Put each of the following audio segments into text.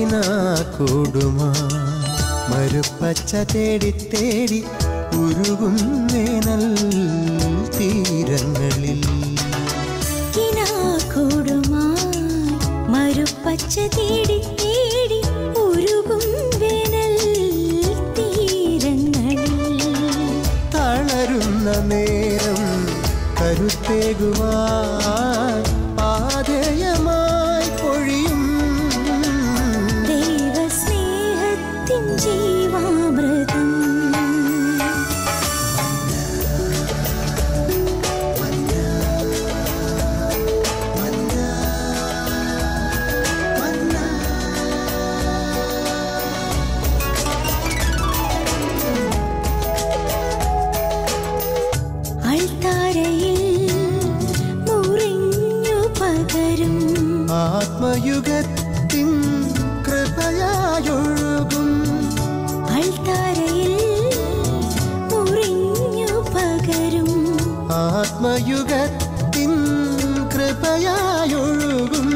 കിനാക്കൂടുമാ മരുപ്പച്ച തേടി തേടി ഉരുകും വേനൽ തീരങ്ങളിൽ. കിനാക്കൂടുമായി മരുപ്പച്ച തേടി തേടി ഉരുകും വേനൽ തീരങ്ങളിൽ. തളരുന്ന നേരം കരുത്തേകുവാൻ ആദയമായി പൊഴിയും ദൈവസ്നേഹത്തിൻ ജീവാമൃതം. ആത്മയുഗത്തിൻ കൃപയായൊഴുകും അൾത്താരയിൽ മുറിഞ്ഞു പകരും. ആത്മയുഗത്തിൻ കൃപയായൊഴുകും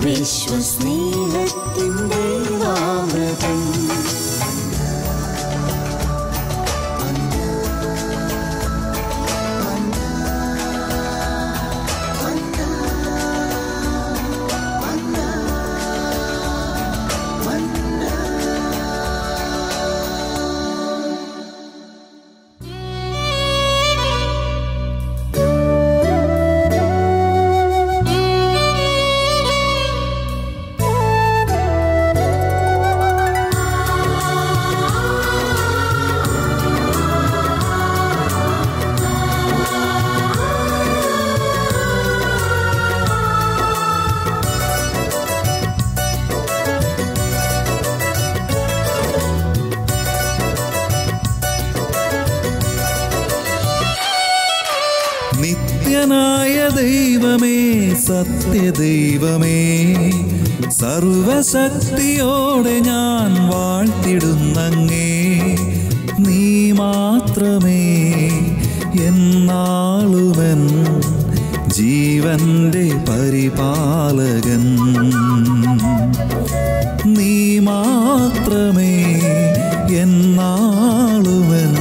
വിശ്വസ്നേഹത്തിൻ ദൈവാമൃതം. നിത്യനായ ദൈവമേ, സത്യദൈവമേ, സർവശക്തിയോടെ ഞാൻ വാഴ്ത്തിടുന്നങ്ങേ. നീ മാത്രമേ എന്നാളുമെൻ ജീവന്റെ പരിപാലകൻ. നീ മാത്രമേ എന്നാളുമെൻ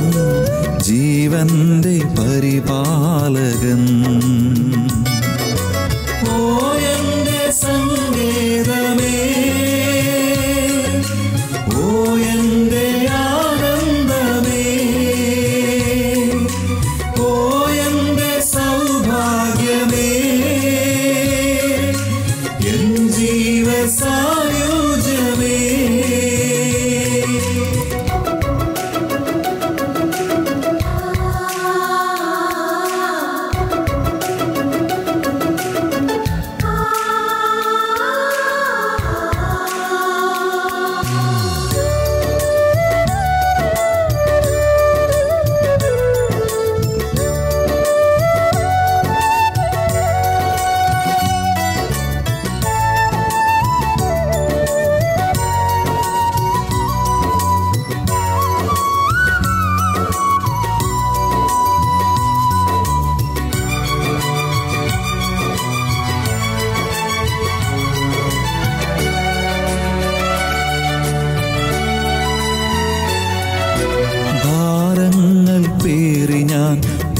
ജീവന്റെ പരിപാലകൻ. ഓ എന്റെ സങ്കേതമേ, ഓ എന്റെ ആനന്ദമേ, ഓ എന്റെ സൗഭാഗ്യമേ, എൻ ജീവസായുജ്യമേ.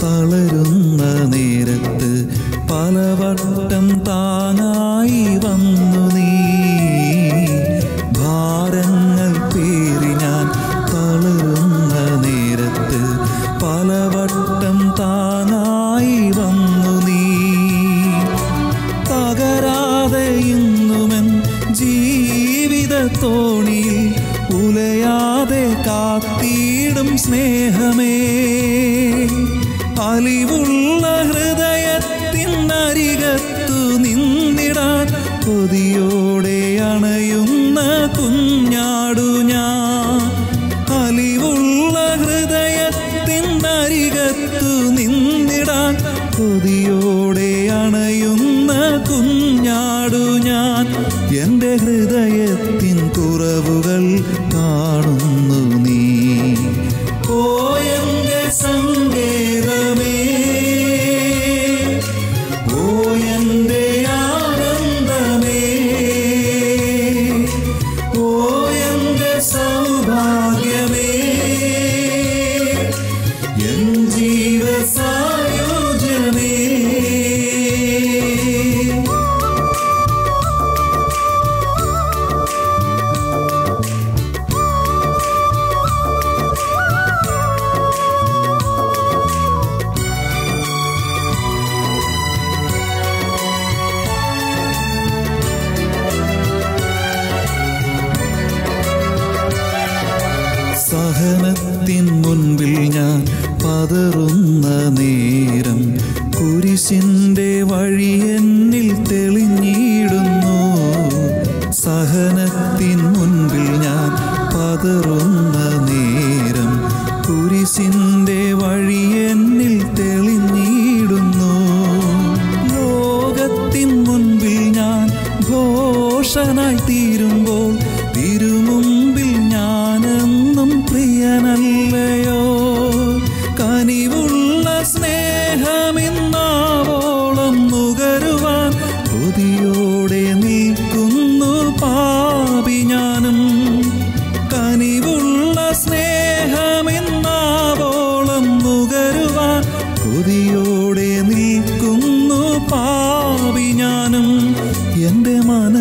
തളരുന്ന നേരത്ത് പലവട്ടം താങ്ങായി വന്നു നീ. ഭാരങ്ങൾ പേറി ഞാൻ തളരുന്ന നേരത്ത് പലവട്ടം താങ്ങായി വന്നു നീ. തകരാതെ ഇന്നുമെൻ ജീവിത തോണിയിൽ ഉലയാതെ കാത്തിടും സ്നേഹമേ. അലിവുള്ള ഹൃദയത്തിനരികത്തു നിന്നിടാൻ കൊതിയോടെ അണയുന്ന കുഞ്ഞാടു ഞാൻ. അലിവുള്ള ഹൃദയത്തിനരികത്തു നിന്നിടാൻ കൊതിയോടെ അണയുന്ന കുഞ്ഞാടു ഞാൻ. എൻ്റെ ഹൃദയത്തിൻ കുറവുകൾ കാണുന്നു നീ. ഓ എൻ്റെ സങ്കേതമേ, ഓ എൻ്റെ ആനന്ദമേ,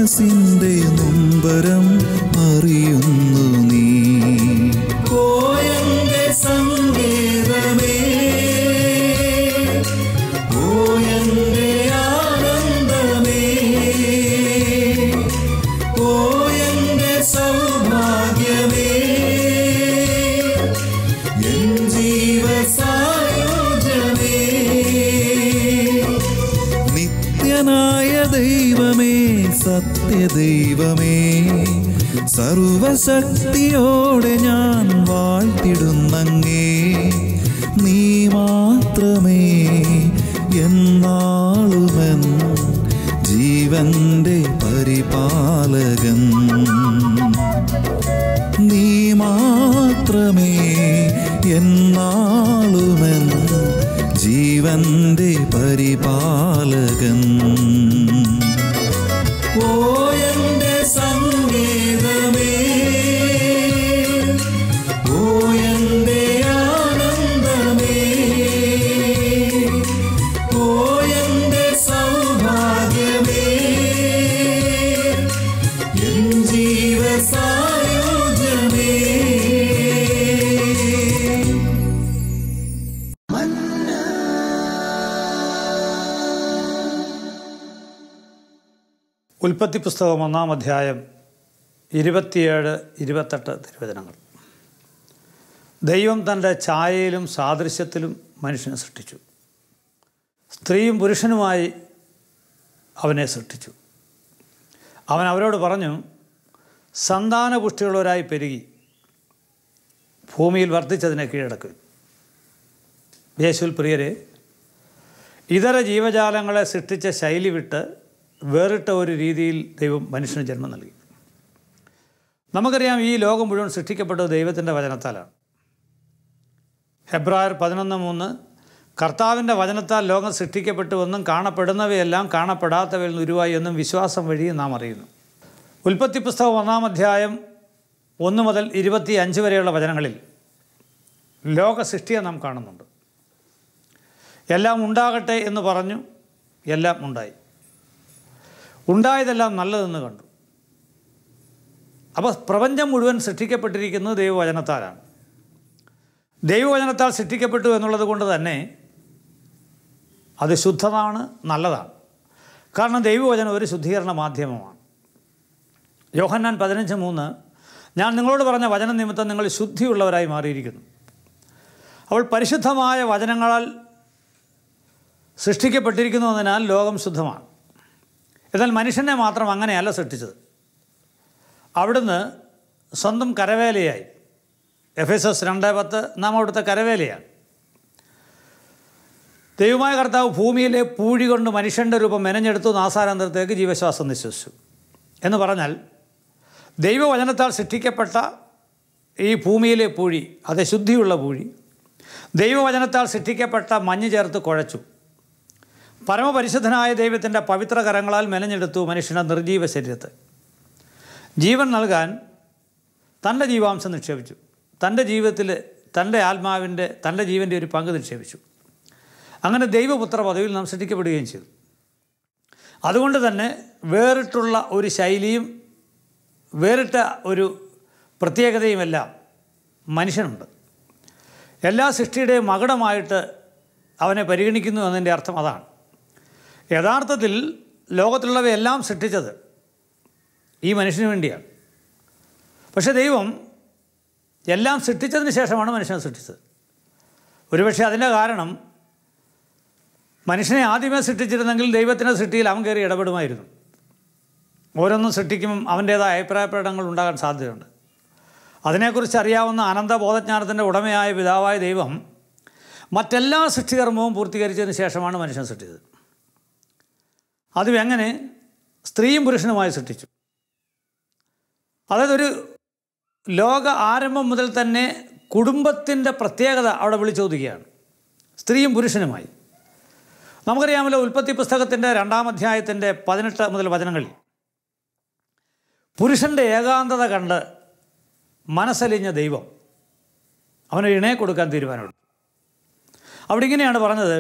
മനസ്സിൻ്റെ നൊമ്പരം അറിയുന്നു നീ. ഓ എൻ്റെ സങ്കേതമേ, ഓ എൻ്റെ ആനന്ദമേ, ഓ എൻ്റെ സൗഭാഗ്യമേ, എൻ ജീവസായോജ്യമേ, നിത്യനായ ദൈവമേ, സത്യദൈവമേ, സർവശക്തിയോടെ ഞാൻ വാഴ്ത്തിടുന്നങ്ങേ. നീ മാത്രമേ എന്നാളുമെൻ ജീവന്റെ പരിപാലകൻ. നീ മാത്രമേ എന്നാളുമെൻ ജീവന്റെ പരിപാലകൻ. ഓ എൻ്റെ സംഗീതമേ, ഓ എൻ്റെ ആനന്ദമേ, ഓ എൻ്റെ സൗഭാഗ്യമേ, എൻ ജീവസായോജ്യമേ. ഉൽപ്പത്തി പുസ്തകം 1-ാം അധ്യായം 27-28 തിരുവചനങ്ങൾ. ദൈവം തൻ്റെ ഛായയിലും സാദൃശ്യത്തിലും മനുഷ്യനെ സൃഷ്ടിച്ചു. സ്ത്രീയും പുരുഷനുമായി അവനെ സൃഷ്ടിച്ചു. അവൻ അവരോട് പറഞ്ഞു, സന്താനപുഷ്ടിയുള്ളവരായി പെരുകി ഭൂമിയിൽ വർദ്ധിച്ചതിനെ കീഴടക്കും. യേശുവിൽ പ്രിയരെ, ഇതര ജീവജാലങ്ങളെ സൃഷ്ടിച്ച ശൈലി വിട്ട് വേറിട്ട ഒരു രീതിയിൽ ദൈവം മനുഷ്യന് ജന്മം നൽകി. നമുക്കറിയാം, ഈ ലോകം മുഴുവൻ സൃഷ്ടിക്കപ്പെട്ടത് ദൈവത്തിൻ്റെ വചനത്താലാണ്. ഹെബ്രായർ 11:3 കർത്താവിൻ്റെ വചനത്താൽ ലോകം സൃഷ്ടിക്കപ്പെട്ടുവെന്നും കാണപ്പെടുന്നവയെല്ലാം കാണപ്പെടാത്തവയിൽ നിന്ന് ഉരുവായി എന്നും വിശ്വാസം വഴി നാം അറിയുന്നു. ഉൽപ്പത്തി പുസ്തകം 1-ാം അധ്യായം 1 മുതൽ 25 വരെയുള്ള വചനങ്ങളിൽ ലോക സൃഷ്ടിയെ നാം കാണുന്നുണ്ട്. എല്ലാം ഉണ്ടാകട്ടെ എന്ന് പറഞ്ഞു, എല്ലാം ഉണ്ടായി. ഉണ്ടായതെല്ലാം നല്ലതെന്ന് കണ്ടു. അപ്പോൾ പ്രപഞ്ചം മുഴുവൻ സൃഷ്ടിക്കപ്പെട്ടിരിക്കുന്നത് ദൈവവചനത്താലാണ്. ദൈവവചനത്താൽ സൃഷ്ടിക്കപ്പെട്ടു എന്നുള്ളത് കൊണ്ട് തന്നെ അത് ശുദ്ധമാണ്, നല്ലതാണ്. കാരണം ദൈവവചനം ഒരു ശുദ്ധീകരണ മാധ്യമമാണ്. യോഹന്നാൻ 15:3 ഞാൻ നിങ്ങളോട് പറഞ്ഞ വചന നിമിത്തം നിങ്ങൾ ശുദ്ധിയുള്ളവരായി മാറിയിരിക്കുന്നു. അവൾ പരിശുദ്ധമായ വചനങ്ങളാൽ സൃഷ്ടിക്കപ്പെട്ടിരിക്കുന്നതിനാൽ ലോകം ശുദ്ധമാണ്. എന്നാൽ മനുഷ്യനെ മാത്രം അങ്ങനെയല്ല സൃഷ്ടിച്ചത്. അവിടുന്ന് സ്വന്തം കരവേലയായി. എഫെസോസ് 2:10 നാം അവിടുത്തെ കരവേലയാണ്. ദൈവമായ കർത്താവ് ഭൂമിയിലെ പൂഴി കൊണ്ട് മനുഷ്യൻ്റെ രൂപം മെനഞ്ഞെടുത്തു, നാസാരന്തരത്തേക്ക് ജീവശ്വാസം നിശ്വസിച്ചു എന്ന് പറഞ്ഞാൽ, ദൈവവചനത്താൽ സൃഷ്ടിക്കപ്പെട്ട ഈ ഭൂമിയിലെ പൂഴി, അത് ശുദ്ധിയുള്ള പൂഴി, ദൈവവചനത്താൽ സൃഷ്ടിക്കപ്പെട്ട മഞ്ഞ് ചേർത്ത് കുഴച്ചു. പരമപരിശുദ്ധനായ ദൈവത്തിൻ്റെ പവിത്ര കരങ്ങളാൽ മെനഞ്ഞെടുത്തു മനുഷ്യൻ്റെ നിർജീവ ശരീരത്തെ. ജീവൻ നൽകാൻ തൻ്റെ ജീവാംശം നിക്ഷേപിച്ചു. തൻ്റെ ജീവിതത്തിൽ തൻ്റെ ആത്മാവിൻ്റെ, തൻ്റെ ജീവൻ്റെ ഒരു പങ്ക് നിക്ഷേപിച്ചു. അങ്ങനെ ദൈവപുത്ര പദവിയിൽ നാം സൃഷ്ടിക്കപ്പെടുകയും ചെയ്തു. അതുകൊണ്ട് തന്നെ വേറിട്ടുള്ള ഒരു ശൈലിയും വേറിട്ട ഒരു പ്രത്യേകതയുമെല്ലാം മനുഷ്യനുണ്ട്. എല്ലാ സൃഷ്ടിയുടെയും മകുടമായിട്ട് അവനെ പരിഗണിക്കുന്നു എന്നതിൻ്റെ അർത്ഥം അതാണ്. യഥാർത്ഥത്തിൽ ലോകത്തിലുള്ളവയെല്ലാം സൃഷ്ടിച്ചത് ഈ മനുഷ്യന് വേണ്ടിയാണ്. പക്ഷേ ദൈവം എല്ലാം സൃഷ്ടിച്ചതിന് ശേഷമാണ് മനുഷ്യനെ സൃഷ്ടിച്ചത്. ഒരുപക്ഷെ അതിൻ്റെ കാരണം മനുഷ്യനെ ആദ്യമേ സൃഷ്ടിച്ചിരുന്നെങ്കിൽ ദൈവത്തിൻ്റെ സൃഷ്ടിയിൽ അവൻ കയറി ഇടപെടുമായിരുന്നു. ഓരോന്നും സൃഷ്ടിക്കുമ്പം അവൻ്റേതായ അഭിപ്രായപ്രകടനങ്ങൾ ഉണ്ടാകാൻ സാധ്യതയുണ്ട്. അതിനെക്കുറിച്ച് അറിയാവുന്ന അനന്തബോധജ്ഞാനത്തിൻ്റെ ഉടമയായ പിതാവായ ദൈവം മറ്റെല്ലാ സൃഷ്ടികർമ്മവും പൂർത്തീകരിച്ചതിന് ശേഷമാണ് മനുഷ്യനെ സൃഷ്ടിച്ചത്. അതും എങ്ങനെ? സ്ത്രീയും പുരുഷനുമായി സൃഷ്ടിച്ചു. അതായത് ഒരു ലോക ആരംഭം മുതൽ തന്നെ കുടുംബത്തിൻ്റെ പ്രത്യേകത അവിടെ വിളിച്ചോതുകയാണ്, സ്ത്രീയും പുരുഷനുമായി. നമുക്കറിയാമല്ലോ, ഉൽപ്പത്തി പുസ്തകത്തിൻ്റെ 2-ാം അധ്യായത്തിൻ്റെ 18 മുതൽ വചനങ്ങളിൽ പുരുഷൻ്റെ ഏകാന്തത കണ്ട് മനസ്സലിഞ്ഞ ദൈവം അവനൊരു ഇണയെ കൊടുക്കാൻ തീരുമാനമെടുത്തു. അവിടെ ഇങ്ങനെയാണ് പറഞ്ഞത്,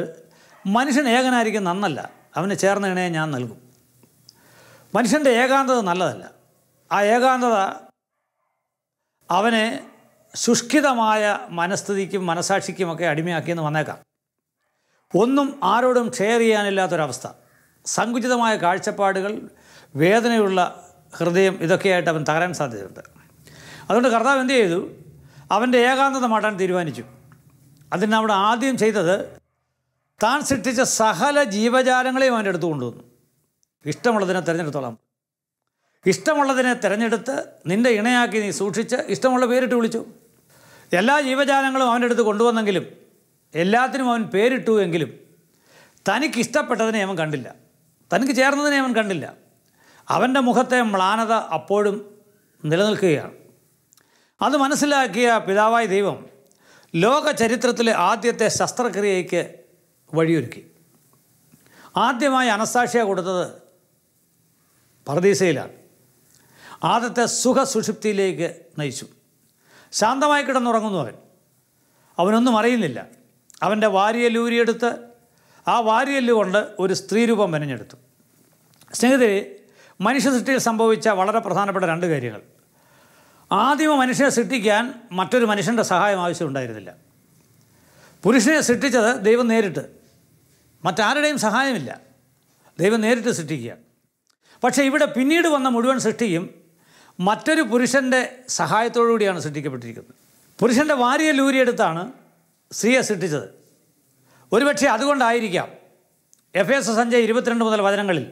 മനുഷ്യൻ ഏകനായിരിക്കും നന്നല്ല, അവന് ചേർന്ന ഇണയെ ഞാൻ നൽകും. മനുഷ്യൻ്റെ ഏകാന്തത നല്ലതല്ല. ആ ഏകാന്തത അവനെ ശുഷ്കിതമായ മനസ്ഥിതിക്കും മനസാക്ഷിക്കുമൊക്കെ അടിമയാക്കിയെന്ന് വന്നേക്കാം. ഒന്നും ആരോടും ഷെയർ ചെയ്യാനില്ലാത്തൊരവസ്ഥ, സങ്കുചിതമായ കാഴ്ചപ്പാടുകൾ, വേദനയുള്ള ഹൃദയം, ഇതൊക്കെയായിട്ട് അവൻ തകരാൻ സാധ്യതയുണ്ട്. അതുകൊണ്ട് കർത്താവ് എന്ത് ചെയ്തു? അവൻ്റെ ഏകാന്തത മാറ്റാൻ തീരുമാനിച്ചു. അതിന് അവിടെ ആദ്യം ചെയ്തത് താൻ സൃഷ്ടിച്ച സകല ജീവജാലങ്ങളെയും അവൻ്റെ അടുത്ത് കൊണ്ടുവന്നു. ഇഷ്ടമുള്ളതിനെ തിരഞ്ഞെടുത്തോളാം. ഇഷ്ടമുള്ളതിനെ തിരഞ്ഞെടുത്ത് നിൻ്റെ ഇണയാക്കി നീ സൂക്ഷിച്ച് ഇഷ്ടമുള്ള പേരിട്ട് വിളിച്ചു. എല്ലാ ജീവജാലങ്ങളും അവൻ്റെ അടുത്ത് കൊണ്ടുവന്നെങ്കിലും എല്ലാത്തിനും അവൻ പേരിട്ടു എങ്കിലും തനിക്കിഷ്ടപ്പെട്ടതിനെ അവൻ കണ്ടില്ല, തനിക്ക് ചേർന്നതിനെ അവൻ കണ്ടില്ല. അവൻ്റെ മുഖത്തെ മ്ലാനത അപ്പോഴും നിലനിൽക്കുകയാണ്. അത് മനസ്സിലാക്കിയ പിതാവായ ദൈവം ലോക ചരിത്രത്തിലെ ആദ്യത്തെ ശസ്ത്രക്രിയയ്ക്ക് വഴിയൊരുക്കി. ആദ്യമായി അനസ്താഷ്യ കൊടുത്തത് പർദീസയിലാണ്. ആദ്യത്തെ സുഖസുഷുപ്തിയിലേക്ക് നയിച്ചു. ശാന്തമായി കിടന്നുറങ്ങുന്നു അവനൊന്നും അറിയുന്നില്ല. അവൻ്റെ വാരിയല്ലൂരിയെടുത്ത് ആ വാരിയല്ലുകൊണ്ട് ഒരു സ്ത്രീരൂപം മെനഞ്ഞെടുത്തു. സ്നേഹിതരെ, മനുഷ്യ സൃഷ്ടിയിൽ സംഭവിച്ച വളരെ പ്രധാനപ്പെട്ട രണ്ട് കാര്യങ്ങൾ. ആദ്യമ മനുഷ്യനെ സൃഷ്ടിക്കാൻ മറ്റൊരു മനുഷ്യൻ്റെ സഹായം ആവശ്യമുണ്ടായിരുന്നില്ല. പുരുഷനെ സൃഷ്ടിച്ചത് ദൈവം നേരിട്ട്, മറ്റാരുടെയും സഹായമില്ല. ദൈവം നേരിട്ട് സൃഷ്ടിക്കുക. പക്ഷേ ഇവിടെ പിന്നീട് വന്ന മുഴുവൻ സൃഷ്ടിയും മറ്റൊരു പുരുഷൻ്റെ സഹായത്തോടുകൂടിയാണ് സൃഷ്ടിക്കപ്പെട്ടിരിക്കുന്നത്. പുരുഷൻ്റെ വാരിയല്ലൂരിയെടുത്താണ് സ്ത്രീയെ സൃഷ്ടിച്ചത്. ഒരുപക്ഷെ അതുകൊണ്ടായിരിക്കാം എഫേസസ് 5:22 മുതൽ വചനങ്ങളിൽ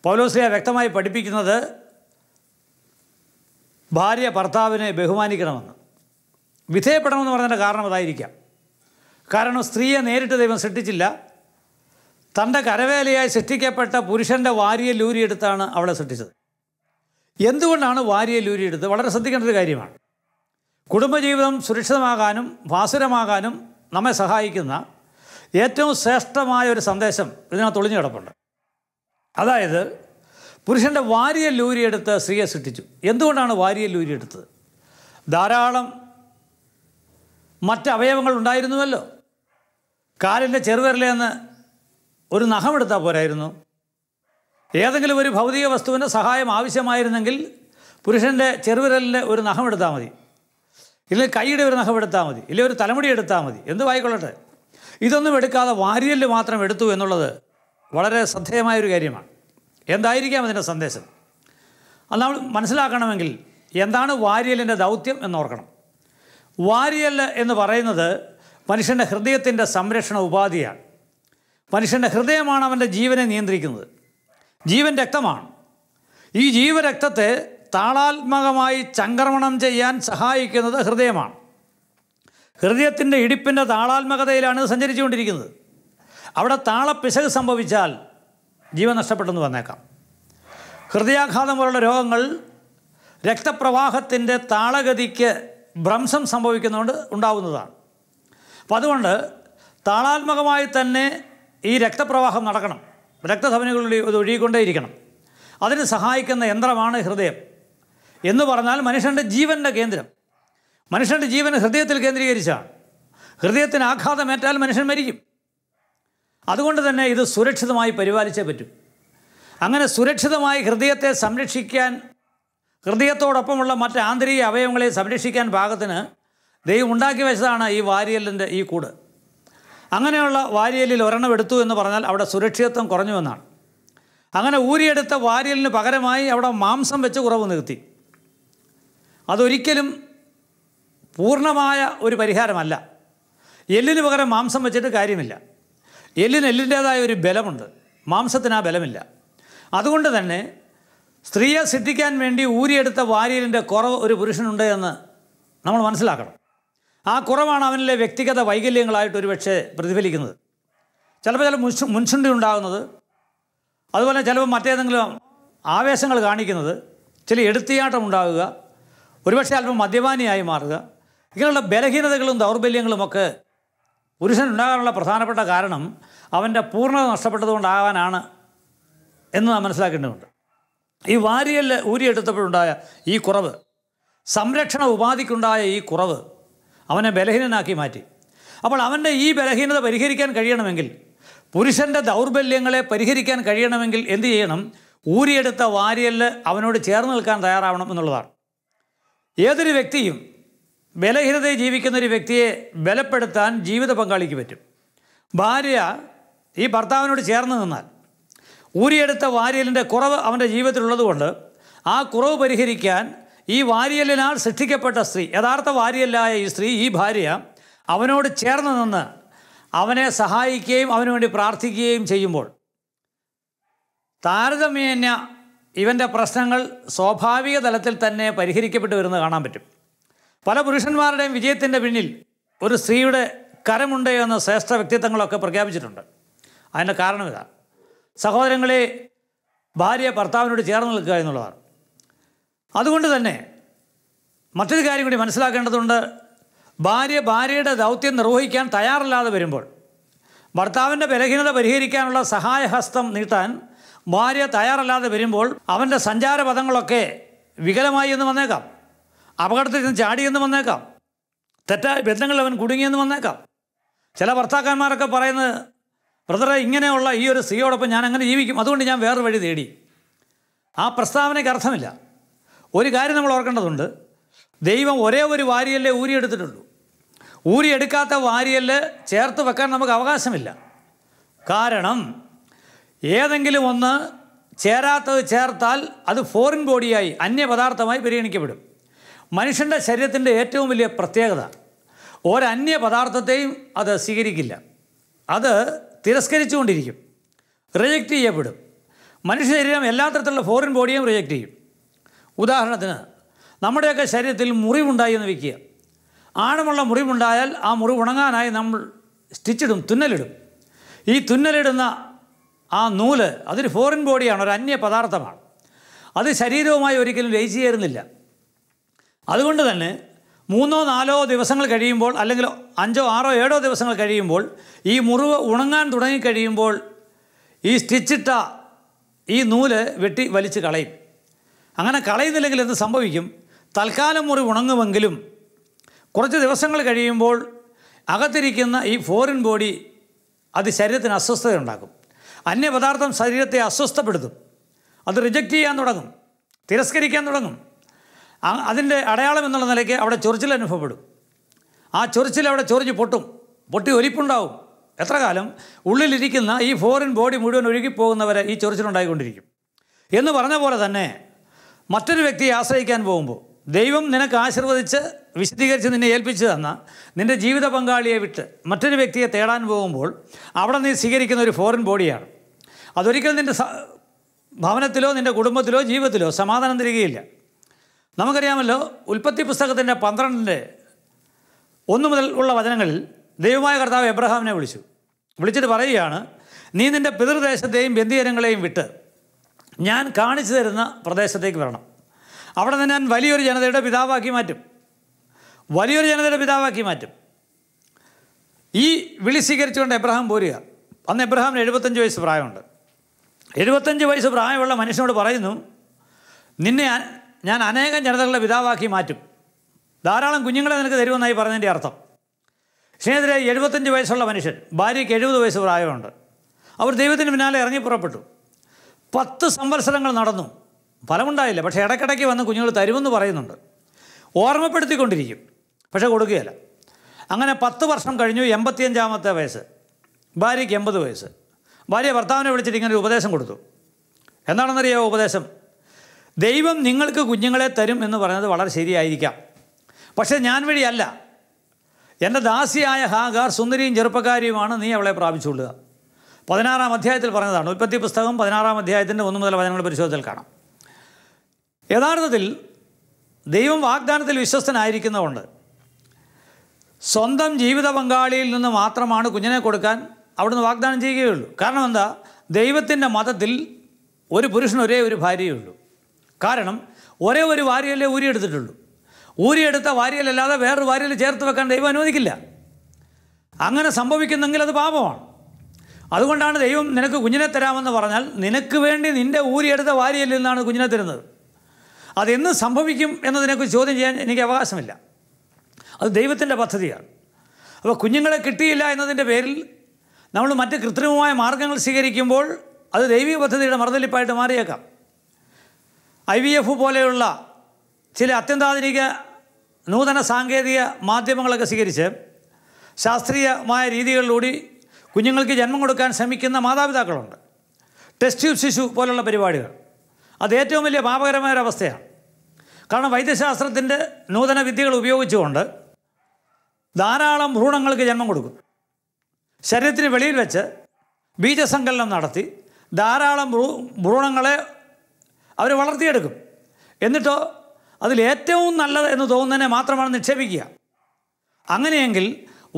പൗലോസ്ലീഹ വ്യക്തമായി പഠിപ്പിക്കുന്നത് ഭാര്യ ഭർത്താവിനെ ബഹുമാനിക്കണമെന്ന്, വിധേയപ്പെടണമെന്ന് പറഞ്ഞതിൻ്റെ കാരണം അതായിരിക്കാം. കാരണം സ്ത്രീയെ നേരിട്ട് ദൈവം സൃഷ്ടിച്ചില്ല. തൻ്റെ കരവേലയായി സൃഷ്ടിക്കപ്പെട്ട പുരുഷൻ്റെ വാരിയല്ലൂരിയെടുത്താണ് അവളെ സൃഷ്ടിച്ചത്. എന്തുകൊണ്ടാണ് വാരിയല്ലൂരിയെടുത്ത്? വളരെ ശ്രദ്ധിക്കേണ്ട ഒരു കാര്യമാണ്. കുടുംബജീവിതം സുരക്ഷിതമാകാനും ഭാസുരമാകാനും നമ്മെ സഹായിക്കുന്ന ഏറ്റവും ശ്രേഷ്ഠമായ ഒരു സന്ദേശം ഇതിനകത്ത് ഒളിഞ്ഞു കിടപ്പുണ്ട്. അതായത് പുരുഷൻ്റെ വാരിയല്ലൂരിയെടുത്ത് സ്ത്രീയെ സൃഷ്ടിച്ചു. എന്തുകൊണ്ടാണ് വാരിയല്ലൂരിയെടുത്തത്? ധാരാളം മറ്റ് അവയവങ്ങൾ ഉണ്ടായിരുന്നുവല്ലോ. കാലിൻ്റെ ചെറുവിരലേന്ന് ഒരു നഖമെടുത്താൽ പോരായിരുന്നു? ഏതെങ്കിലും ഒരു ഭൗതിക വസ്തുവിൻ്റെ സഹായം ആവശ്യമായിരുന്നെങ്കിൽ പുരുഷൻ്റെ ചെറുവിരലിൻ്റെ ഒരു നഖമെടുത്താൽ മതി, ഇല്ലെങ്കിൽ കൈയുടെ ഒരു നഖമെടുത്താൽ മതി, ഇല്ലെങ്കിൽ ഒരു തലമുടി എടുത്താൽ മതി, എന്തുമായിക്കൊള്ളട്ടെ. ഇതൊന്നും എടുക്കാതെ വാരിയല് മാത്രം എടുത്തു എന്നുള്ളത് വളരെ ശ്രദ്ധേയമായൊരു കാര്യമാണ്. എന്തായിരിക്കാം അതിൻ്റെ സന്ദേശം? അത് നമ്മൾ മനസ്സിലാക്കണമെങ്കിൽ എന്താണ് വാരിയലിൻ്റെ ദൗത്യം എന്നോർക്കണം. വാരിയൽ എന്ന് പറയുന്നത് മനുഷ്യൻ്റെ ഹൃദയത്തിൻ്റെ സംരക്ഷണ ഉപാധിയാണ്. മനുഷ്യൻ്റെ ഹൃദയമാണ് അവൻ്റെ ജീവനെ നിയന്ത്രിക്കുന്നത്. ജീവൻ രക്തമാണ്. ഈ ജീവരക്തത്തെ താളാത്മകമായി ചംക്രമണം ചെയ്യാൻ സഹായിക്കുന്നത് ഹൃദയമാണ്. ഹൃദയത്തിൻ്റെ ഇടിപ്പിൻ്റെ താളാത്മകതയിലാണ് സഞ്ചരിച്ചുകൊണ്ടിരിക്കുന്നത്. അവിടെ താളപ്പിശക് സംഭവിച്ചാൽ ജീവൻ നഷ്ടപ്പെട്ടെന്ന് വന്നേക്കാം. ഹൃദയാഘാതം പോലുള്ള രോഗങ്ങൾ രക്തപ്രവാഹത്തിൻ്റെ താളഗതിക്ക് ഭ്രംശം സംഭവിക്കുന്നതുകൊണ്ട് ഉണ്ടാകുന്നതാണ്. അപ്പം അതുകൊണ്ട് താളാത്മകമായി തന്നെ ഈ രക്തപ്രവാഹം നടക്കണം. രക്തധമനികളിലൂടെ ഇത് ഒഴുകിക്കൊണ്ടേയിരിക്കണം. അതിന് സഹായിക്കുന്ന യന്ത്രമാണ് ഹൃദയം. എന്ന് പറഞ്ഞാൽ മനുഷ്യൻ്റെ ജീവൻ്റെ കേന്ദ്രം. മനുഷ്യൻ്റെ ജീവൻ ഹൃദയത്തിൽ കേന്ദ്രീകരിച്ചാണ്. ഹൃദയത്തിന് ആഘാതമേറ്റാൽ മനുഷ്യൻ മരിക്കും. അതുകൊണ്ട് തന്നെ ഇത് സുരക്ഷിതമായി പരിപാലിച്ചേ പറ്റും. അങ്ങനെ സുരക്ഷിതമായി ഹൃദയത്തെ സംരക്ഷിക്കാൻ, ഹൃദയത്തോടൊപ്പമുള്ള മറ്റ് ആന്തരിക അവയവങ്ങളെ സംരക്ഷിക്കാൻ പാകത്തിന് ദൈവം ഉണ്ടാക്കി വെച്ചതാണ് ഈ വാരിയലിൻ്റെ ഈ കൂട്. അങ്ങനെയുള്ള വാരിയലിൽ ഒരെണ്ണം എടുത്തു എന്ന് പറഞ്ഞാൽ അവിടെ സുരക്ഷിതത്വം കുറഞ്ഞുവെന്നാണ്. അങ്ങനെ ഊരിയെടുത്ത വാരിയലിന് പകരമായി അവിടെ മാംസം വെച്ച് കുറവ് നിർത്തി. അതൊരിക്കലും പൂർണ്ണമായ ഒരു പരിഹാരമല്ല. എല്ലിന് പകരം മാംസം വെച്ചിട്ട് കാര്യമില്ല. എല്ലിന് എല്ലിൻ്റേതായ ഒരു ബലമുണ്ട്, മാംസത്തിന് ആ ബലമില്ല. അതുകൊണ്ട് തന്നെ സ്ത്രീയെ സൃഷ്ടിക്കാൻ വേണ്ടി ഊരിയെടുത്ത വാരിയലിൻ്റെ കുറവ് ഒരു പുരുഷനുണ്ട് എന്ന് നമ്മൾ മനസ്സിലാക്കണം. ആ കുറവാണ് അവനിലെ വ്യക്തിഗത വൈകല്യങ്ങളായിട്ട് ഒരുപക്ഷെ പ്രതിഫലിക്കുന്നത്. ചിലപ്പോൾ മുൻചുണ്ടി ഉണ്ടാകുന്നത്, അതുപോലെ ചിലപ്പോൾ മറ്റേതെങ്കിലും ആവേശങ്ങൾ കാണിക്കുന്നത്, ചില എടുത്തിയാട്ടം ഉണ്ടാകുക, ഒരുപക്ഷെ അല്പം മദ്യപാനിയായി മാറുക, ഇങ്ങനെയുള്ള ബലഹീനതകളും ദൗർബല്യങ്ങളുമൊക്കെ പുരുഷനുണ്ടാകാനുള്ള പ്രധാനപ്പെട്ട കാരണം അവൻ്റെ പൂർണ്ണത നഷ്ടപ്പെട്ടതുകൊണ്ടാകാനാണ് എന്ന് നാം മനസ്സിലാക്കേണ്ടതുണ്ട്. ഈ വാരിയൽ ഊരിയെടുത്തപ്പോഴുണ്ടായ ഈ കുറവ്, സംരക്ഷണ ഉപാധിക്കുണ്ടായ ഈ കുറവ് അവനെ ബലഹീനനാക്കി മാറ്റി. അപ്പോൾ അവൻ്റെ ഈ ബലഹീനത പരിഹരിക്കാൻ കഴിയണമെങ്കിൽ, പുരുഷൻ്റെ ദൗർബല്യങ്ങളെ പരിഹരിക്കാൻ കഴിയണമെങ്കിൽ എന്ത് ചെയ്യണം? ഊരിയെടുത്ത വാരിയല് അവനോട് ചേർന്ന് നിൽക്കാൻ തയ്യാറാവണം എന്നുള്ളതാണ്. ഏതൊരു വ്യക്തിയും ബലഹീനതയിൽ ജീവിക്കുന്ന ഒരു വ്യക്തിയെ ബലപ്പെടുത്താൻ ജീവിത പങ്കാളിക്ക് പറ്റും. ഭാര്യ ഈ ഭർത്താവിനോട് ചേർന്ന് നിന്നാൽ ഊരിയെടുത്ത വാരിയലിൻ്റെ കുറവ് അവൻ്റെ ജീവിതത്തിലുള്ളതുകൊണ്ട് ആ കുറവ് പരിഹരിക്കാൻ ഈ വാരിയലിനാൽ സൃഷ്ടിക്കപ്പെട്ട സ്ത്രീ, യഥാർത്ഥ വാരിയലായ ഈ സ്ത്രീ, ഈ ഭാര്യ അവനോട് ചേർന്ന് നിന്ന് അവനെ സഹായിക്കുകയും അവന് വേണ്ടി പ്രാർത്ഥിക്കുകയും ചെയ്യുമ്പോൾ താരതമ്യേന ഇവൻ്റെ പ്രശ്നങ്ങൾ സ്വാഭാവിക തലത്തിൽ തന്നെ പരിഹരിക്കപ്പെട്ടു വരുന്നത് കാണാൻ പറ്റും. പല പുരുഷന്മാരുടെയും വിജയത്തിൻ്റെ പിന്നിൽ ഒരു സ്ത്രീയുടെ കരമുണ്ട് എന്ന് ശ്രേഷ്ഠ വ്യക്തിത്വങ്ങളൊക്കെ പ്രഖ്യാപിച്ചിട്ടുണ്ട്. അതിൻ്റെ കാരണം ഇതാണ്. സഹോദരങ്ങളെ, ഭാര്യ ഭർത്താവിനോട് ചേർന്ന് നിൽക്കുക എന്നുള്ളതാണ്. അതുകൊണ്ട് തന്നെ മറ്റൊരു കാര്യം കൂടി മനസ്സിലാക്കേണ്ടതുണ്ട്. ഭാര്യയുടെ ദൗത്യം നിർവഹിക്കാൻ തയ്യാറല്ലാതെ വരുമ്പോൾ, ഭർത്താവിൻ്റെ ബലഹീനത പരിഹരിക്കാനുള്ള സഹായഹസ്തം നീട്ടാൻ ഭാര്യ തയ്യാറല്ലാതെ വരുമ്പോൾ അവൻ്റെ സഞ്ചാരപഥങ്ങളൊക്കെ വികലമായി എന്ന് വന്നേക്കാം, അപകടത്തിൽ നിന്ന് ചാടിയെന്ന് വന്നേക്കാം, തെറ്റായ ബന്ധങ്ങളിൽ അവൻ കുടുങ്ങിയെന്ന് വന്നേക്കാം. ചില ഭർത്താക്കന്മാരൊക്കെ പറയുന്നത്, ബ്രദറെ, ഇങ്ങനെയുള്ള ഈ ഒരു സ്ത്രീയോടൊപ്പം ഞാൻ അങ്ങനെ ജീവിക്കും, അതുകൊണ്ട് ഞാൻ വേറൊരു വഴി തേടി. ആ പ്രസ്താവനയ്ക്ക് അർത്ഥമില്ല. ഒരു കാര്യം നമ്മൾ ഓർക്കേണ്ടതുണ്ട്. ദൈവം ഒരേ ഒരു വാരിയല്ലേ ഊരിയെടുത്തിട്ടുള്ളൂ. ഊരിയെടുക്കാത്ത വാരിയല് ചേർത്ത് വെക്കാൻ നമുക്ക് അവകാശമില്ല. കാരണം ഏതെങ്കിലും ഒന്ന് ചേരാത്തത് ചേർത്താൽ അത് ഫോറിൻ ബോഡിയായി, അന്യപദാർത്ഥമായി പരിഗണിക്കപ്പെടും. മനുഷ്യൻ്റെ ശരീരത്തിൻ്റെ ഏറ്റവും വലിയ പ്രത്യേകത ഒരന്യ പദാർത്ഥത്തെയും അത് സ്വീകരിക്കില്ല. അത് തിരസ്കരിച്ചുകൊണ്ടിരിക്കും, റിജക്റ്റ് ചെയ്യപ്പെടും. മനുഷ്യ ശരീരം എല്ലാ തരത്തിലുള്ള ഫോറിൻ ബോഡിയും റിജക്റ്റ് ചെയ്യും. ഉദാഹരണത്തിന്, നമ്മുടെയൊക്കെ ശരീരത്തിൽ മുറിവുണ്ടായി എന്ന് വയ്ക്കുക. ആഴമുള്ള മുറിവുണ്ടായാൽ ആ മുറിവ് ഉണങ്ങാനായി നമ്മൾ സ്റ്റിച്ചിടും, തുന്നലിടും. ഈ തുന്നലിടുന്ന ആ നൂല് അതൊരു ഫോറിൻ ബോഡിയാണ്, ഒരു അന്യ പദാർത്ഥമാണ്. അത് ശരീരവുമായി ഒരിക്കലും ലയിച്ചു ചേരുന്നില്ല. അതുകൊണ്ട് തന്നെ 3-4 ദിവസങ്ങൾ കഴിയുമ്പോൾ, അല്ലെങ്കിൽ 5, 6, 7 ദിവസങ്ങൾ കഴിയുമ്പോൾ ഈ മുറിവ് ഉണങ്ങാൻ തുടങ്ങിക്കഴിയുമ്പോൾ ഈ സ്റ്റിച്ചിട്ട ഈ നൂല് വെട്ടി വലിച്ച് കളയും. അങ്ങനെ കളയുന്നില്ലെങ്കിൽ എന്ത് സംഭവിക്കും? തൽക്കാലം മുറിവ് ഉണങ്ങുമെങ്കിലും കുറച്ച് ദിവസങ്ങൾ കഴിയുമ്പോൾ അകത്തിരിക്കുന്ന ഈ ഫോറിൻ ബോഡി അത് ശരീരത്തിന് അസ്വസ്ഥതയുണ്ടാക്കും. അന്യപദാർത്ഥം ശരീരത്തെ അസ്വസ്ഥപ്പെടുത്തും. അത് റിജക്റ്റ് ചെയ്യാൻ തുടങ്ങും, തിരസ്കരിക്കാൻ തുടങ്ങും. അതിൻ്റെ അടയാളം എന്നുള്ള നിലയ്ക്ക് അവിടെ ചൊറിച്ചിൽ അനുഭവപ്പെടും. ആ ചൊറിച്ചിൽ അവിടെ ചൊറിഞ്ഞ് പൊട്ടി ഒലിപ്പുണ്ടാവും. എത്ര കാലം? ഉള്ളിലിരിക്കുന്ന ഈ ഫോറിൻ ബോഡി മുഴുവൻ ഒഴുകിപ്പോകുന്നവരെ ഈ ചൊറിച്ചിലുണ്ടായിക്കൊണ്ടിരിക്കും. എന്ന് പറഞ്ഞ പോലെ തന്നെ മറ്റൊരു വ്യക്തിയെ ആശ്രയിക്കാൻ പോകുമ്പോൾ, ദൈവം നിനക്ക് ആശീർവദിച്ച് വിശദീകരിച്ച് നിന്നെ ഏൽപ്പിച്ചു തന്ന നിൻ്റെ ജീവിത പങ്കാളിയെ വിട്ട് മറ്റൊരു വ്യക്തിയെ തേടാൻ പോകുമ്പോൾ അവിടെ നീ സ്വീകരിക്കുന്ന ഒരു ഫോറിൻ ബോഡിയാണ്. അതൊരിക്കലും നിൻ്റെ ഭവനത്തിലോ നിൻ്റെ കുടുംബത്തിലോ ജീവിതത്തിലോ സമാധാനം തരികയില്ല. നമുക്കറിയാമല്ലോ, ഉൽപ്പത്തി പുസ്തകത്തിൻ്റെ 12:1 മുതൽ ഉള്ള വചനങ്ങളിൽ ദൈവമായ കർത്താവ് എബ്രഹാമിനെ വിളിച്ചിട്ട് പറയുകയാണ്, നീ നിൻ്റെ പിതൃദേശത്തെയും ബന്ധിജനങ്ങളെയും വിട്ട് ഞാൻ കാണിച്ചു തരുന്ന പ്രദേശത്തേക്ക് വരണം. അവിടെ നിന്ന് ഞാൻ വലിയൊരു ജനതയുടെ പിതാവാക്കി മാറ്റും. ഈ വിളി സ്വീകരിച്ചുകൊണ്ട് എബ്രഹാം പോരുക. അന്ന് എബ്രഹാമിന് 75 വയസ്സ് പ്രായമുണ്ട്. 75 വയസ്സ് പ്രായമുള്ള മനുഷ്യനോട് പറയുന്നു, നിന്നെ ഞാൻ അനേകം ജനതകളുടെ പിതാവാക്കി മാറ്റും, ധാരാളം കുഞ്ഞുങ്ങളെ നിനക്ക് തരുമെന്നായി പറഞ്ഞതിൻ്റെ അർത്ഥം. സ്നേഹിതരെ, 75 വയസ്സുള്ള മനുഷ്യൻ, ഭാര്യയ്ക്ക് 70 വയസ്സ് പ്രായമുണ്ട്. അവർ ദൈവത്തിന് പിന്നാലെ ഇറങ്ങി പുറപ്പെട്ടു. 10 സംവത്സരങ്ങൾ നടന്നു, ഫലമുണ്ടായില്ല. പക്ഷേ ഇടയ്ക്കിടയ്ക്ക് വന്ന് കുഞ്ഞുങ്ങൾ തരുമെന്ന് പറയുന്നുണ്ട്. ഓർമ്മപ്പെടുത്തിക്കൊണ്ടിരിക്കും, പക്ഷേ കൊടുക്കുകയില്ല. അങ്ങനെ 10 വർഷം കഴിഞ്ഞു. 85-ാമത്തെ വയസ്സ്, ഭാര്യയ്ക്ക് 80 വയസ്സ്. ഭാര്യ ഭർത്താവിനെ വിളിച്ചിട്ട് ഇങ്ങനെ ഒരു ഉപദേശം കൊടുത്തു. എന്താണെന്നറിയാമോ ഉപദേശം? ദൈവം നിങ്ങൾക്ക് കുഞ്ഞുങ്ങളെ തരും എന്ന് പറയുന്നത് വളരെ ശരിയായിരിക്കാം, പക്ഷേ ഞാൻ വഴിയല്ല. എൻ്റെ ദാസിയായ ഹാഗാർ സുന്ദരിയും ചെറുപ്പക്കാരിയുമാണ്, നീ അവളെ പ്രാപിച്ചുകൊള്ളുക. 16-ാം അധ്യായത്തിൽ പറഞ്ഞതാണ്. ഉൽപ്പത്തി പുസ്തകം 16-ാം അധ്യായത്തിൻ്റെ 1 മുതൽ വചനങ്ങൾ പരിശോധനയിൽ കാണാം. യഥാർത്ഥത്തിൽ ദൈവം വാഗ്ദാനത്തിൽ വിശ്വസ്തനായിരിക്കുന്നതുകൊണ്ട് സ്വന്തം ജീവിത പങ്കാളിയിൽ നിന്ന് മാത്രമാണ് കുഞ്ഞിനെ കൊടുക്കാൻ അവിടുന്ന് വാഗ്ദാനം ചെയ്യുകയുള്ളൂ. കാരണം എന്താ? ദൈവത്തിൻ്റെ മതത്തിൽ ഒരു പുരുഷന് ഒരേ ഒരു ഭാര്യയേ ഉള്ളൂ. കാരണം ഒരേ ഒരു വാരിയല്ലേ ഊരിയെടുത്തിട്ടുള്ളൂ. ഊരിയെടുത്ത വാരിയലല്ലാതെ വേറൊരു വാരിയൽ ചേർത്ത് വെക്കാൻ ദൈവം അനുവദിക്കില്ല. അങ്ങനെ സംഭവിക്കുന്നെങ്കിൽ അത് പാപമാണ്. അതുകൊണ്ടാണ് ദൈവം നിനക്ക് കുഞ്ഞിനെ തരാമെന്ന് പറഞ്ഞാൽ നിനക്ക് വേണ്ടി നിൻ്റെ ഊരിയെടുത്ത വാരിയലിൽ നിന്നാണ് കുഞ്ഞിനെ തരുന്നത്. അതെന്ന് സംഭവിക്കും എന്നതിനെക്കുറിച്ച് ചോദ്യം ചെയ്യാൻ എനിക്ക് അവകാശമില്ല. അത് ദൈവത്തിൻ്റെ പദ്ധതിയാണ്. അപ്പോൾ കുഞ്ഞുങ്ങളെ കിട്ടിയില്ല എന്നതിൻ്റെ പേരിൽ നമ്മൾ മറ്റ് കൃത്രിമമായ മാർഗ്ഗങ്ങൾ സ്വീകരിക്കുമ്പോൾ അത് ദൈവിക പദ്ധതിയുടെ മറുതലിപ്പായിട്ട് മാറിയേക്കാം. IVF പോലെയുള്ള ചില അത്യന്താധുനിക നൂതന സാങ്കേതിക മാധ്യമങ്ങളൊക്കെ സ്വീകരിച്ച് ശാസ്ത്രീയമായ രീതികളിലൂടെ കുഞ്ഞുങ്ങൾക്ക് ജന്മം കൊടുക്കാൻ ശ്രമിക്കുന്ന മാതാപിതാക്കളുണ്ട്. ടെസ്റ്റ് ട്യൂബ് ശിശു പോലുള്ള പരിപാടികൾ അത് ഏറ്റവും വലിയ പാപകരമായൊരവസ്ഥയാണ്. കാരണം വൈദ്യശാസ്ത്രത്തിൻ്റെ നൂതന വിദ്യകൾ ഉപയോഗിച്ചുകൊണ്ട് ധാരാളം ഭ്രൂണങ്ങൾക്ക് ജന്മം കൊടുക്കും. ശരീരത്തിന് വെളിയിൽ വെച്ച് ബീജസങ്കലനം നടത്തി ധാരാളം ഭ്രൂണങ്ങളെ അവർ വളർത്തിയെടുക്കും. എന്നിട്ടോ അതിലേറ്റവും നല്ലത് എന്ന് തോന്നുന്നതിനെ മാത്രമാണ് നിക്ഷേപിക്കുക. അങ്ങനെയെങ്കിൽ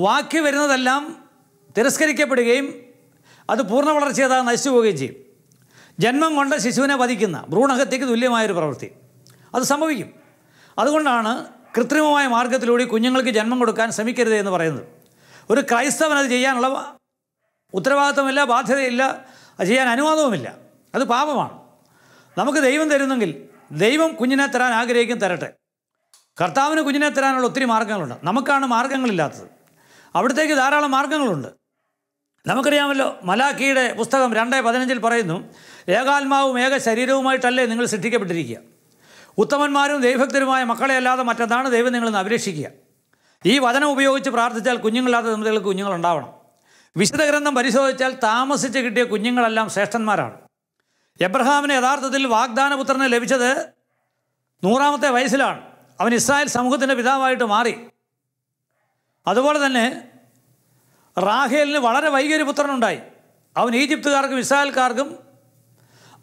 ബാക്കി വരുന്നതെല്ലാം തിരസ്കരിക്കപ്പെടുകയും അത് പൂർണ്ണ വളർച്ചയതാ നശിച്ചു പോവുകയും ചെയ്യും. ജന്മം കൊണ്ട് ശിശുവിനെ വധിക്കുന്ന ഭ്രൂണഹത്യയ്ക്ക് തുല്യമായൊരു പ്രവൃത്തി അത് സംഭവിക്കും. അതുകൊണ്ടാണ് കൃത്രിമമായ മാർഗത്തിലൂടെ കുഞ്ഞുങ്ങൾക്ക് ജന്മം കൊടുക്കാൻ ശ്രമിക്കരുത് എന്ന് പറയുന്നത്. ഒരു ക്രൈസ്തവൻ അത് ചെയ്യാനുള്ള ഉത്തരവാദിത്വമില്ല, ബാധ്യതയില്ല, അത് ചെയ്യാൻ അനുവാദവുമില്ല. അത് പാപമാണ്. നമുക്ക് ദൈവം തരുന്നെങ്കിൽ ദൈവം കുഞ്ഞിനെ തരാൻ ആഗ്രഹിക്കും, തരട്ടെ. കർത്താവിന് കുഞ്ഞിനെ തരാനുള്ള ഒത്തിരി മാർഗ്ഗങ്ങളുണ്ട്. നമുക്കാണ് മാർഗ്ഗങ്ങളില്ലാത്തത്. അവിടത്തേക്ക് ധാരാളം മാർഗ്ഗങ്ങളുണ്ട്. നമുക്കറിയാമല്ലോ, മലാക്കിയുടെ പുസ്തകം 2:15 പറയുന്നു, ഏകാത്മാവും ഏക ശരീരവുമായിട്ടല്ലേ നിങ്ങൾ സൃഷ്ടിക്കപ്പെട്ടിരിക്കുക. ഉത്തമന്മാരും ദൈവഭക്തരുമായ മക്കളെ അല്ലാതെ മറ്റെന്താണ് ദൈവം നിങ്ങളെന്ന് അഭിലഷിക്കുക. ഈ വചനം ഉപയോഗിച്ച് പ്രാർത്ഥിച്ചാൽ കുഞ്ഞുങ്ങളില്ലാത്ത ദമ്പതികൾക്ക് കുഞ്ഞുങ്ങളുണ്ടാവണം. വിശുദ്ധ ഗ്രന്ഥം പരിശോധിച്ചാൽ താമസിച്ച് കിട്ടിയ കുഞ്ഞുങ്ങളെല്ലാം ശ്രേഷ്ഠന്മാരാണ്. എബ്രഹാമിന് യഥാർത്ഥത്തിൽ വാഗ്ദാനപുത്രനെ ലഭിച്ചത് 100-ാമത്തെ വയസ്സിലാണ്. അവൻ ഇസ്രായേൽ സമൂഹത്തിൻ്റെ പിതാവായിട്ട് മാറി. അതുപോലെ തന്നെ റാഹേലിന് വളരെ വൈകിയൊരു പുത്രനുണ്ടായി. അവൻ ഈജിപ്തുകാർക്കും ഇസ്രായേൽക്കാർക്കും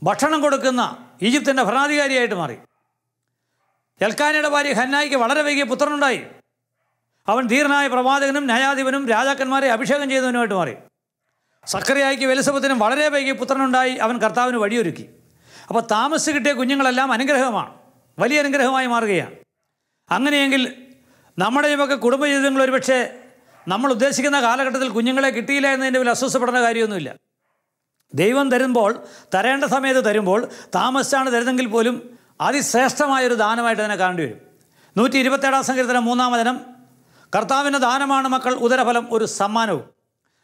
ഭക്ഷണം കൊടുക്കുന്ന ഈജിപ്തിൻ്റെ ഭരണാധികാരിയായിട്ട് മാറി. എൽക്കാനയുടെ ഭാര്യ ഹന്നായിക്ക് വളരെ വൈകിയ പുത്രനുണ്ടായി. അവൻ ധീരനായ പ്രവാചകനും ന്യായാധിപനും രാജാക്കന്മാരെ അഭിഷേകം ചെയ്തവനുമായിട്ട് മാറി. സക്കറിയായിക്ക് എലിസബത്തിനും വളരെ വൈകിയ പുത്രനുണ്ടായി. അവൻ കർത്താവിന് വഴിയൊരുക്കി. അപ്പോൾ താമസിച്ച് കിട്ടിയ കുഞ്ഞുങ്ങളെല്ലാം അനുഗ്രഹമാണ്, വലിയ അനുഗ്രഹമായി മാറുകയാണ്. അങ്ങനെയെങ്കിൽ നമ്മുടെയുമൊക്കെ കുടുംബജീവിതങ്ങൾ ഒരുപക്ഷെ നമ്മൾ ഉദ്ദേശിക്കുന്ന കാലഘട്ടത്തിൽ കുഞ്ഞുങ്ങളെ കിട്ടിയില്ല എന്നതിൻ്റെ പേരിൽ അസ്വസ്ഥപ്പെടേണ്ട കാര്യമൊന്നുമില്ല. ദൈവം തരുമ്പോൾ, തരേണ്ട സമയത്ത് തരുമ്പോൾ, താമസിച്ചാണ് തരുന്നെങ്കിൽ പോലും അതിശ്രേഷ്ഠമായൊരു ദാനമായിട്ട് തന്നെ കാണേണ്ടി വരും. 127-ാം സങ്കീർത്തനം 3-ാം വചനം, കർത്താവിൻ്റെ ദാനമാണ് മക്കൾ, ഉദരഫലം ഒരു സമ്മാനവും.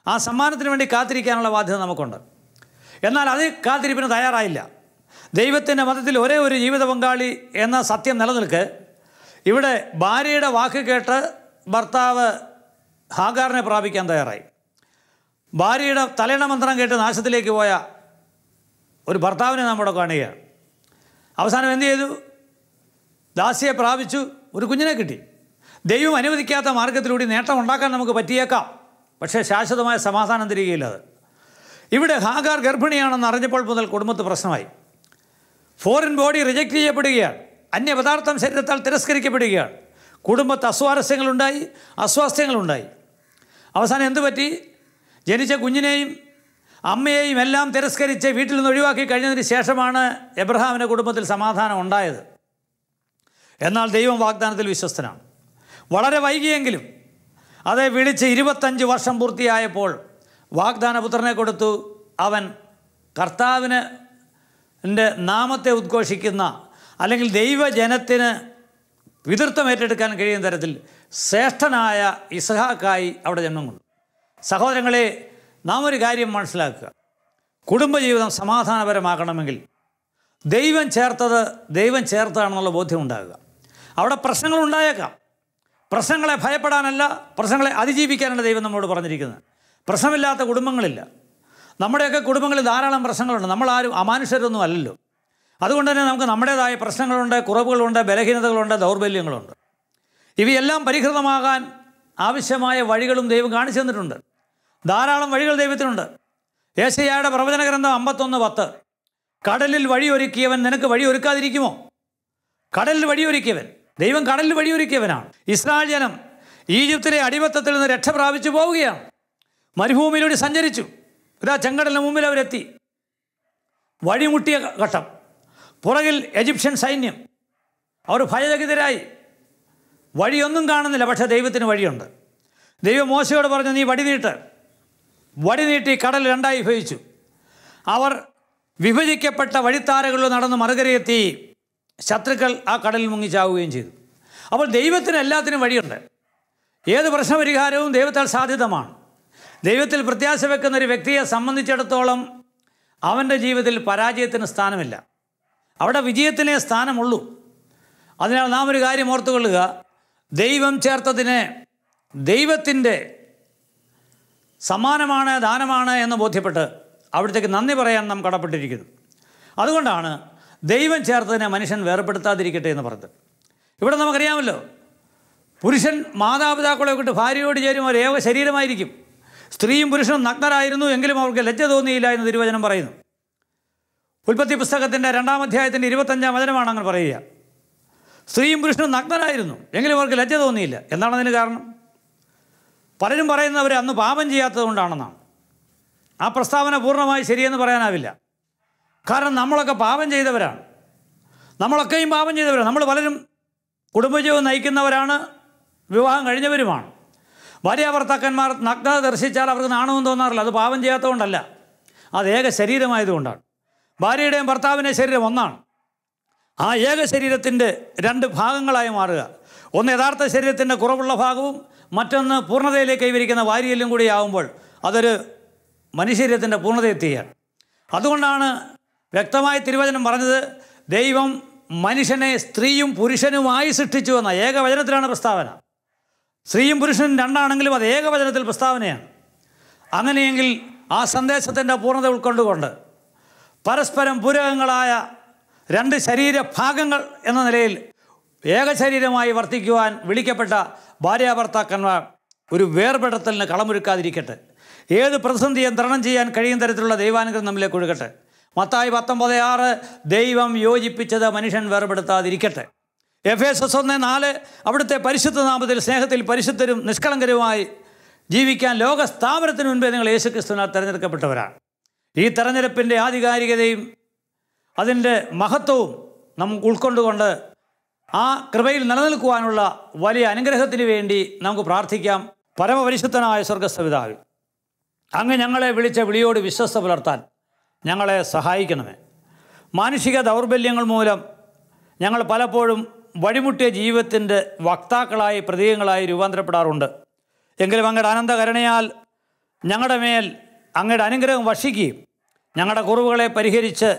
ആ സമ്മാനത്തിന് വേണ്ടി കാത്തിരിക്കാനുള്ള ബാധ്യത നമുക്കുണ്ട്. എന്നാൽ അത് കാത്തിരിപ്പിന് തയ്യാറായില്ല. ദൈവത്തിൻ്റെ മതത്തിൽ ഒരേ ഒരു ജീവിത പങ്കാളി എന്ന സത്യം നിലനിൽക്കെ ഇവിടെ ഭാര്യയുടെ വാക്ക് കേട്ട് ഭർത്താവ് ഹാഗാറിനെ പ്രാപിക്കാൻ തയ്യാറായി. ഭാര്യയുടെ തലേണ മന്ത്രം കേട്ട് നാശത്തിലേക്ക് പോയ ഒരു ഭർത്താവിനെ നമ്മുടെ കാണുകയാണ്. അവസാനം എന്ത് ചെയ്തു? ദാസിയെ പ്രാപിച്ചു, ഒരു കുഞ്ഞിനെ കിട്ടി. ദൈവം അനുവദിക്കാത്ത മാർഗത്തിലൂടെ നേട്ടം ഉണ്ടാക്കാൻ നമുക്ക് പറ്റിയേക്കാം, പക്ഷേ ശാശ്വതമായ സമാധാനം തിരികെയില്ല. അത് ഇവിടെ ഹാഗാർ ഗർഭിണിയാണെന്ന് അറിഞ്ഞപ്പോൾ മുതൽ കുടുംബത്ത് പ്രശ്നമായി. ഫോറിൻ ബോഡി റിജക്റ്റ് ചെയ്യപ്പെടുകയാണ്. അന്യപദാർത്ഥം ശരീരത്താൽ തിരസ്കരിക്കപ്പെടുകയാണ്. കുടുംബത്ത് അസ്വാസ്ഥ്യങ്ങളുണ്ടായി. അവസാനം എന്തു പറ്റി? ജനിച്ച കുഞ്ഞിനെയും അമ്മയെയും എല്ലാം തിരസ്കരിച്ച് വീട്ടിൽ നിന്ന് ഒഴിവാക്കി കഴിഞ്ഞതിന് ശേഷമാണ് എബ്രഹാമിൻ്റെ കുടുംബത്തിൽ സമാധാനം ഉണ്ടായത്. എന്നാൽ ദൈവം വാഗ്ദാനത്തിൽ വിശ്വസ്തനാണ്. വളരെ വൈകിയെങ്കിലും അതെ വിളിച്ച് 25 വർഷം പൂർത്തിയായപ്പോൾ വാഗ്ദാനപുത്രനെ കൊടുത്തു. അവൻ കർത്താവിന് നാമത്തെ ഉദ്ഘോഷിക്കുന്ന, അല്ലെങ്കിൽ ദൈവജനത്തിന് പിതൃത്വം ഏറ്റെടുക്കാൻ കഴിയുന്ന തരത്തിൽ ശ്രേഷ്ഠനായ ഇസ്ഹാക്കായി അവിടെ ജന്മം കൊണ്ടു. സഹോദരങ്ങളെ, നാം ഒരു കാര്യം മനസ്സിലാക്കുക. കുടുംബജീവിതം സമാധാനപരമാക്കണമെങ്കിൽ ദൈവം ചേർത്തതാണെന്നുള്ള ബോധ്യമുണ്ടാകുക. അവിടെ പ്രശ്നങ്ങളുണ്ടായേക്കാം. പ്രശ്നങ്ങളെ ഭയപ്പെടാനല്ല, പ്രശ്നങ്ങളെ അതിജീവിക്കാനാണ് ദൈവം നമ്മോട് പറഞ്ഞിരിക്കുന്നത്. പ്രശ്നമില്ലാത്ത കുടുംബങ്ങളില്ല. നമ്മുടെയൊക്കെ കുടുംബങ്ങളിൽ ധാരാളം പ്രശ്നങ്ങളുണ്ട്. നമ്മളാരും അമാനുഷ്യരൊന്നും അല്ലല്ലോ. അതുകൊണ്ട് തന്നെ നമുക്ക് നമ്മുടേതായ പ്രശ്നങ്ങളുണ്ട്, കുറവുകളുണ്ട്, ബലഹീനതകളുണ്ട്, ദൗർബല്യങ്ങളുണ്ട്. ഇവയെല്ലാം പരിഹൃതമാകാൻ ആവശ്യമായ വഴികളും ദൈവം കാണിച്ചു തന്നിട്ടുണ്ട്. ധാരാളം വഴികൾ ദൈവത്തിനുണ്ട്. യെശയ്യായുടെ പ്രവചന ഗ്രന്ഥം 51:10, കടലിൽ വഴിയൊരുക്കിയവൻ നിനക്ക് വഴിയൊരുക്കാതിരിക്കുമോ? കടലിൽ വഴിയൊരുക്കിയവൻ, ദൈവം കടലിൽ വഴിയൊരുക്കിയവനാണ്. ഇസ്രായേൽ ജനം ഈജിപ്തിലെ അടിമത്തത്തിൽ നിന്ന് രക്ഷ പ്രാപിച്ചു പോവുകയാണ്. മരുഭൂമിയിലൂടെ സഞ്ചരിച്ചു. ഇതാ ചെങ്കടലിന് മുമ്പിൽ അവരെത്തി. വഴിമുട്ടിയ ഘട്ടം. പുറകിൽ എജിപ്ഷ്യൻ സൈന്യം. അവർ ഭയചകിതരായി. വഴിയൊന്നും കാണുന്നില്ല. പക്ഷേ ദൈവത്തിന് വഴിയുണ്ട്. ദൈവം മോശയോട് പറഞ്ഞു, നീ വടി നീട്ട്. വടി നീട്ടി കടൽ രണ്ടായി വിഭജിച്ചു. അവർ വിഭജിക്കപ്പെട്ട വഴിത്താരകളിൽ നടന്ന് മറുകരയെത്തി. ശത്രുക്കൾ ആ കടലിൽ മുങ്ങിച്ചാവുകയും ചെയ്തു. അപ്പോൾ ദൈവത്തിന് എല്ലാത്തിനും വഴിയുണ്ട്. ഏത് പ്രശ്നപരിഹാരവും ദൈവത്താൽ സാധ്യതമാണ്. ദൈവത്തിൽ പ്രത്യാശ വെക്കുന്ന ഒരു വ്യക്തിയെ സംബന്ധിച്ചിടത്തോളം അവൻ്റെ ജീവിതത്തിൽ പരാജയത്തിന് സ്ഥാനമില്ല. അവിടെ വിജയത്തിനേ സ്ഥാനമുള്ളൂ. അതിനാൽ നാം ഒരു കാര്യം ഓർത്തുകൊള്ളുക, ദൈവം ചേർത്തതിനെ ദൈവത്തിൻ്റെ സമ്മാനമാണ്, ദാനമാണ് എന്ന് ബോധ്യപ്പെട്ട് അവിടത്തേക്ക് നന്ദി പറയാൻ നാം കടപ്പെട്ടിരിക്കുന്നു. അതുകൊണ്ടാണ് ദൈവം ചേർത്തതിനെ മനുഷ്യൻ വേർപെടുത്താതിരിക്കട്ടെ എന്ന് പറഞ്ഞത്. ഇവിടെ നമുക്കറിയാമല്ലോ, പുരുഷൻ മാതാപിതാക്കളെ വിട്ട് ഭാര്യയോട് ചേരും ഒരു ഏക ശരീരമായിരിക്കും. സ്ത്രീയും പുരുഷനും നഗ്നരായിരുന്നു, എങ്കിലും അവർക്ക് ലജ്ജ തോന്നിയില്ല എന്ന് തിരുവചനം പറയുന്നു. ഉൽപ്പത്തി പുസ്തകത്തിൻ്റെ 2-ാം അധ്യായത്തിൻ്റെ 25-ാം വചനമാണ് അങ്ങനെ പറയുക. സ്ത്രീയും പുരുഷനും നഗ്നരായിരുന്നു, എങ്കിലും അവർക്ക് ലജ്ജ തോന്നിയില്ല. എന്താണ് അതിന് കാരണം? പലരും പറയുന്നവർ അന്ന് പാപം ചെയ്യാത്തത് കൊണ്ടാണെന്നാണ്. ആ പ്രസ്താവന പൂർണ്ണമായി ശരിയെന്ന് പറയാനാവില്ല. കാരണം നമ്മളൊക്കെ പാപം ചെയ്തവരാണ്, നമ്മളൊക്കെയും പാപം ചെയ്തവരാണ്. നമ്മൾ പലരും കുടുംബജീവിതം നയിക്കുന്നവരാണ്, വിവാഹം കഴിഞ്ഞവരുമാണ്. ഭാര്യാഭർത്താക്കന്മാർ നഗ്നത ദർശിച്ചാൽ അവർക്ക് നാണവും തോന്നാറില്ല. അത് പാപം ചെയ്യാത്തതുകൊണ്ടല്ല, അത് ഏക ശരീരമായതുകൊണ്ടാണ്. ഭാര്യയുടെയും ഭർത്താവിൻ്റെ ശരീരം ഒന്നാണ്. ആ ഏക ശരീരത്തിൻ്റെ 2 ഭാഗങ്ങളായി മാറുക. ഒന്ന് യഥാർത്ഥ ശരീരത്തിൻ്റെ കുറവുള്ള ഭാഗവും മറ്റൊന്ന് പൂർണ്ണതയിലേക്ക് കൈവരിക്കുന്ന വാരിയെല്ലും കൂടി ആകുമ്പോൾ അതൊരു മനുഷ്യരീരത്തിൻ്റെ പൂർണ്ണതയെത്തിയാണ്. അതുകൊണ്ടാണ് വ്യക്തമായി തിരുവചനം പറഞ്ഞത്, ദൈവം മനുഷ്യനെ സ്ത്രീയും പുരുഷനുമായി സൃഷ്ടിച്ചു എന്ന ഏകവചനത്തിലാണ് പ്രസ്താവന. സ്ത്രീയും പുരുഷനും 2 ആണെങ്കിലും അത് ഏകവചനത്തിൽ പ്രസ്താവനയാണ്. അങ്ങനെയെങ്കിൽ ആ സന്ദേശത്തിൻ്റെ പൂർണ്ണത ഉൾക്കൊണ്ടുകൊണ്ട് പരസ്പരം പൂരകങ്ങളായ 2 ശരീരഭാഗങ്ങൾ എന്ന നിലയിൽ ഏക ശരീരമായി വർത്തിക്കുവാൻ വിളിക്കപ്പെട്ട ഭാര്യാഭർത്താക്കന്മാർ ഒരു വേർപെടുത്തലിന് കളമൊരുക്കാതിരിക്കട്ടെ. ഏത് പ്രതിസന്ധിയും തരണം ചെയ്യാൻ കഴിയും തരത്തിലുള്ള ദൈവാനുഗ്രഹം നമ്മിലേക്ക് ഒഴുകട്ടെ. മത്തായി 19:6 ദൈവം യോജിപ്പിച്ചത് മനുഷ്യൻ വേർപെടുത്താതിരിക്കട്ടെ. എഫേസസ് 1:4 അവിടുത്തെ പരിശുദ്ധ നാമത്തിൽ സ്നേഹത്തിൽ പരിശുദ്ധരും നിഷ്കളങ്കരുമായി ജീവിക്കാൻ ലോക സ്ഥാപനത്തിന് മുൻപേ നിങ്ങൾ യേശുക്രിസ്തുവിനാൽ തിരഞ്ഞെടുക്കപ്പെട്ടവരാണ്. ഈ തെരഞ്ഞെടുപ്പിൻ്റെ ആധികാരികതയും അതിൻ്റെ മഹത്വവും നമുക്ക് ഉൾക്കൊണ്ടുകൊണ്ട് ആ കൃപയിൽ നിലനിൽക്കുവാനുള്ള വലിയ അനുഗ്രഹത്തിന് വേണ്ടി നമുക്ക് പ്രാർത്ഥിക്കാം. പരമപരിശുദ്ധനായ സ്വർഗ്ഗസ്ഥ പിതാവേ, അങ്ങ് ഞങ്ങളെ വിളിച്ച വിളിയോട് വിശ്വസ്ത പുലർത്താൻ ഞങ്ങളെ സഹായിക്കണമേ. മാനുഷിക ദൗർബല്യങ്ങൾ മൂലം ഞങ്ങൾ പലപ്പോഴും വഴിമുട്ടിയ ജീവിതത്തിൻ്റെ വക്താക്കളായി പ്രതീകങ്ങളായി രൂപാന്തരപ്പെടാറുണ്ട്. എങ്കിലും അങ്ങയുടെ അനന്തകരുണയാൽ ഞങ്ങളുടെ മേൽ അങ്ങയുടെ അനുഗ്രഹം വർഷിക്കുകയും ഞങ്ങളുടെ കുറവുകളെ പരിഹരിച്ച്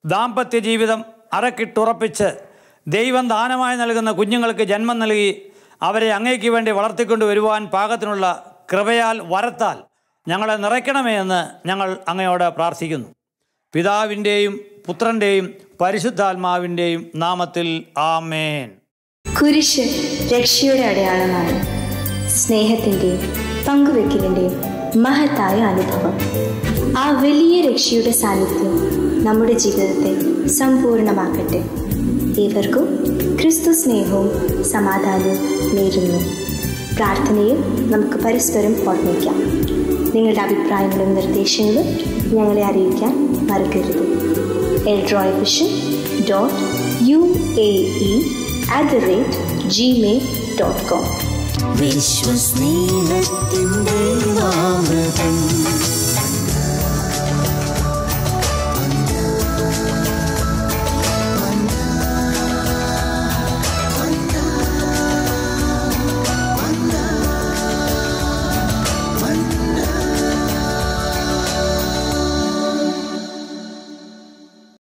ദാമ്പത്യ ജീവിതം അരക്കിട്ടുറപ്പിച്ച് ദൈവം ദാനമായി നൽകുന്ന കുഞ്ഞുങ്ങൾക്ക് ജന്മം നൽകി അവരെ അങ്ങേക്ക് വേണ്ടി വളർത്തിക്കൊണ്ട് വരുവാൻ പാകത്തിനുള്ള കൃപയാൽ വരത്താൽ ഞങ്ങളെ നിറയ്ക്കണമേ എന്ന് ഞങ്ങൾ അങ്ങയോട് പ്രാർത്ഥിക്കുന്നു. പിതാവിൻ്റെയും പുത്രൻ്റെയും പരിശുദ്ധാത്മാവിൻ്റെയും നാമത്തിൽ ആമേൻ. കുരിശ് രക്ഷയുടെ അടയാളമാണ്. സ്നേഹത്തിൻ്റെയും പങ്കുവെക്കലിൻ്റെയും മഹത്തായ അനുഭവം. ആ വലിയ രക്ഷയുടെ സാന്നിധ്യം നമ്മുടെ ജീവിതത്തെ സമ്പൂർണ്ണമാക്കട്ടെ. ഏവർക്കും ക്രിസ്തു സ്നേഹവും സമാധാനവും നേരുന്നു. പ്രാർത്ഥനയിൽ നമുക്ക് പരസ്പരം ഓർമ്മിക്കാം. നിങ്ങളുടെ അഭിപ്രായങ്ങളും നിർദ്ദേശങ്ങളും ഞങ്ങളെ അറിയിക്കാൻ മറക്കരുത്. eldroyvision.uae@gmail.com. വിശ്വസ്നേഹത്തിൻ്റെ അമൃതം